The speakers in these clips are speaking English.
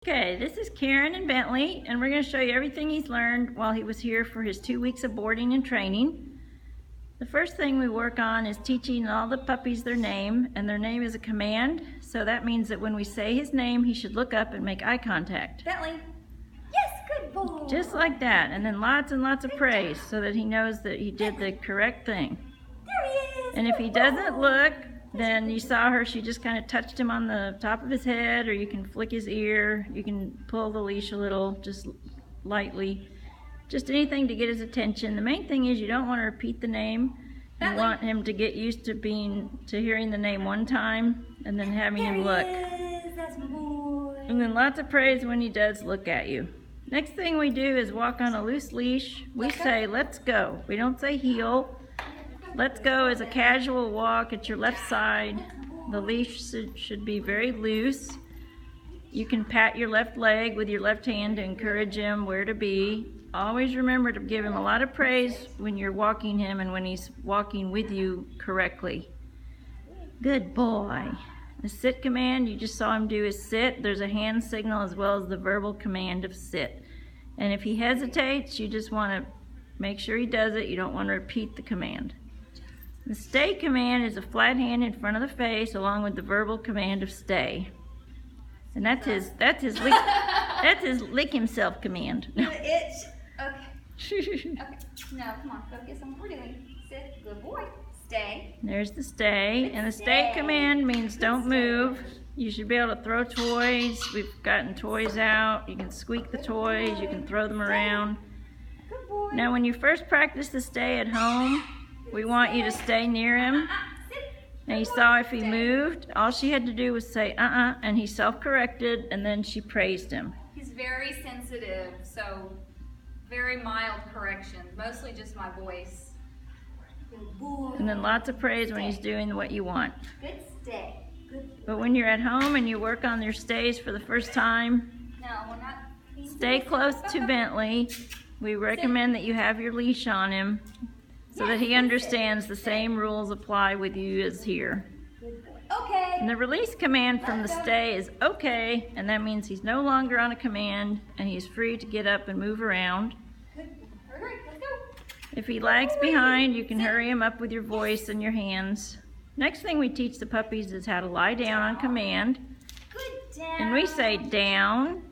Okay, this is Karen and Bentley, and we're going to show you everything he's learned while he was here for his 2 weeks of boarding and training. The first thing we work on is teaching all the puppies their name, and their name is a command, so that means that when we say his name, he should look up and make eye contact. Bentley. Yes, good boy. Just like that, and then lots and lots of praise so that he knows that he did the correct thing. There he is. And if he doesn't look, then you saw her, she just kind of touched him on the top of his head, or you can flick his ear, you can pull the leash a little, just lightly. Just anything to get his attention. The main thing is you don't want to repeat the name. You want him to get used to hearing the name one time and then having him look. That's my boy. And then lots of praise when he does look at you. Next thing we do is walk on a loose leash. We say, let's go. We don't say heel. Let's go is a casual walk at your left side. The leash should be very loose. You can pat your left leg with your left hand to encourage him where to be. Always remember to give him a lot of praise when you're walking him and when he's walking with you correctly. Good boy. The sit command, you just saw him do his sit. There's a hand signal as well as the verbal command of sit. And if he hesitates, you just want to make sure he does it. You don't want to repeat the command. The stay command is a flat hand in front of the face along with the verbal command of stay. And that's his lick himself command. The itch. Okay. Okay. Now, come on. Go get some more doing. Sit. Good boy. Stay. There's the stay. And the stay command means don't move. You should be able to throw toys. We've gotten toys out. You can squeak the toys. You can throw them around. Good boy. Now, when you first practice the stay at home, we want you to stay near him. Now you saw if he moved, all she had to do was say and he self-corrected, and then she praised him. He's very sensitive, so very mild corrections, mostly just my voice. Good boy. And then lots of praise when he's doing what you want. Good stay. Good. But when you're at home and you work on your stays for the first time, No, we're not. stay close to Bentley. We recommend that you have your leash on him so that he understands the same rules apply with you as here. Okay. And the release command from the stay is okay, and that means he's no longer on a command and he's free to get up and move around. Good. All right, let's go. If he lags behind, you can hurry him up with your voice and your hands. Next thing we teach the puppies is how to lie down on command. Good down. And we say down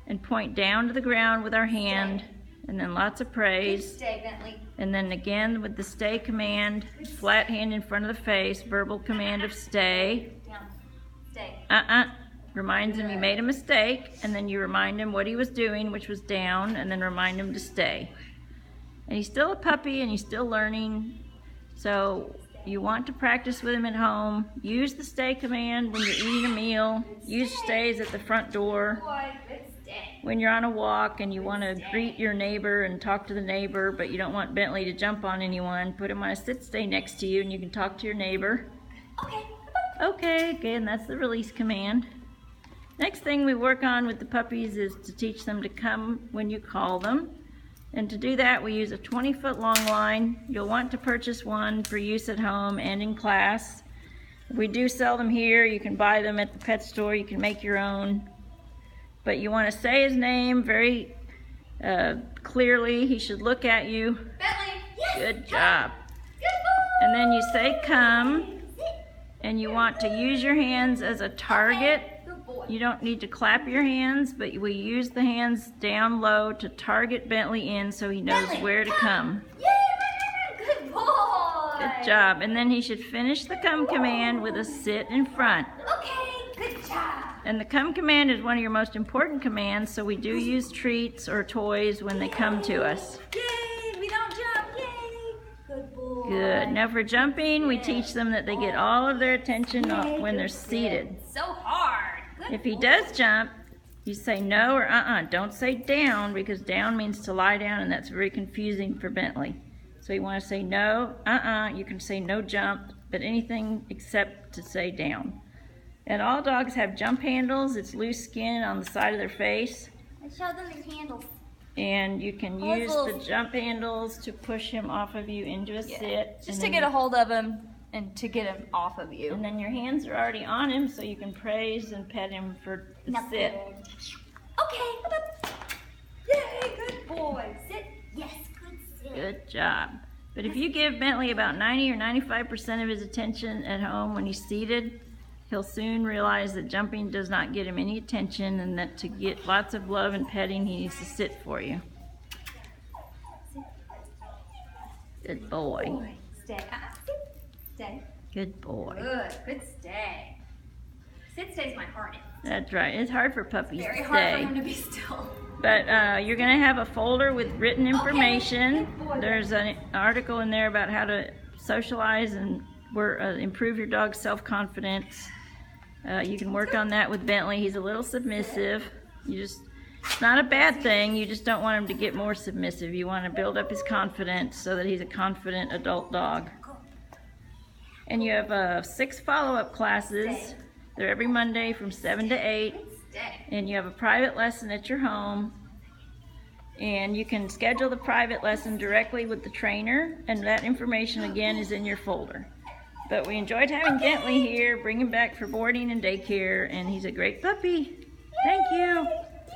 and point down to the ground with our hand, and then lots of Good praise. stay, Bentley. And then again with the stay command, flat hand in front of the face, verbal command of stay. Down. Stay. Reminds him you made a mistake, and then you remind him what he was doing, which was down, and then remind him to stay. And he's still a puppy and he's still learning, so you want to practice with him at home. Use the stay command when you're eating a meal. Use stays at the front door. Boy, good stay. When you're on a walk and you want to greet your neighbor and talk to the neighbor, but you don't want Bentley to jump on anyone, put him on a sit stay next to you and you can talk to your neighbor. Okay. Okay, again, that's the release command. Next thing we work on with the puppies is to teach them to come when you call them. And to do that, we use a 20-foot long line. You'll want to purchase one for use at home and in class. We do sell them here. You can buy them at the pet store. You can make your own. But you want to say his name very clearly. He should look at you. Bentley. Yes. Good job. Good boy. And then you say come. And you want to use your hands as a target. Good boy. You don't need to clap your hands, but we use the hands down low to target Bentley in so he knows where to come. Yay! Good boy. Good job. And then he should finish the come command with a sit in front. Okay. Good job. And the come command is one of your most important commands, so we do use treats or toys when they come to us. Yay! We don't jump. Yay! Good boy. Good. Now for jumping, we teach them that they get all of their attention when they're seated. So hard. Good If he boy. does jump, you say no or Don't say down, because down means to lie down, and that's very confusing for Bentley. So you want to say no, You can say no jump, but anything except to say down. And all dogs have jump handles. It's loose skin on the side of their face. And show them his handles. And you can use the jump handles to push him off of you into a sit. Just to get a hold of him and to get him off of you. And then your hands are already on him, so you can praise and pet him for the sit. Good job. But if you give Bentley about 90 or 95% of his attention at home when he's seated, he'll soon realize that jumping does not get him any attention and that to get lots of love and petting, he needs to sit for you. Good boy. Stay. Stay. Good boy. Good stay. Sit stays my heart. That's right. It's hard for puppies Very to hard stay. for him to be still. But you're going to have a folder with written information. Okay. Good boy. There's an article in there about how to socialize and improve your dog's self-confidence. You can work on that with Bentley. He's a little submissive. It's not a bad thing. You just don't want him to get more submissive. You want to build up his confidence so that he's a confident adult dog. And you have 6 follow-up classes. They're every Monday from 7 to 8. And you have a private lesson at your home. And you can schedule the private lesson directly with the trainer. And that information, again, is in your folder. But we enjoyed having Bentley here, bring him back for boarding and daycare. And he's a great puppy. Thank you.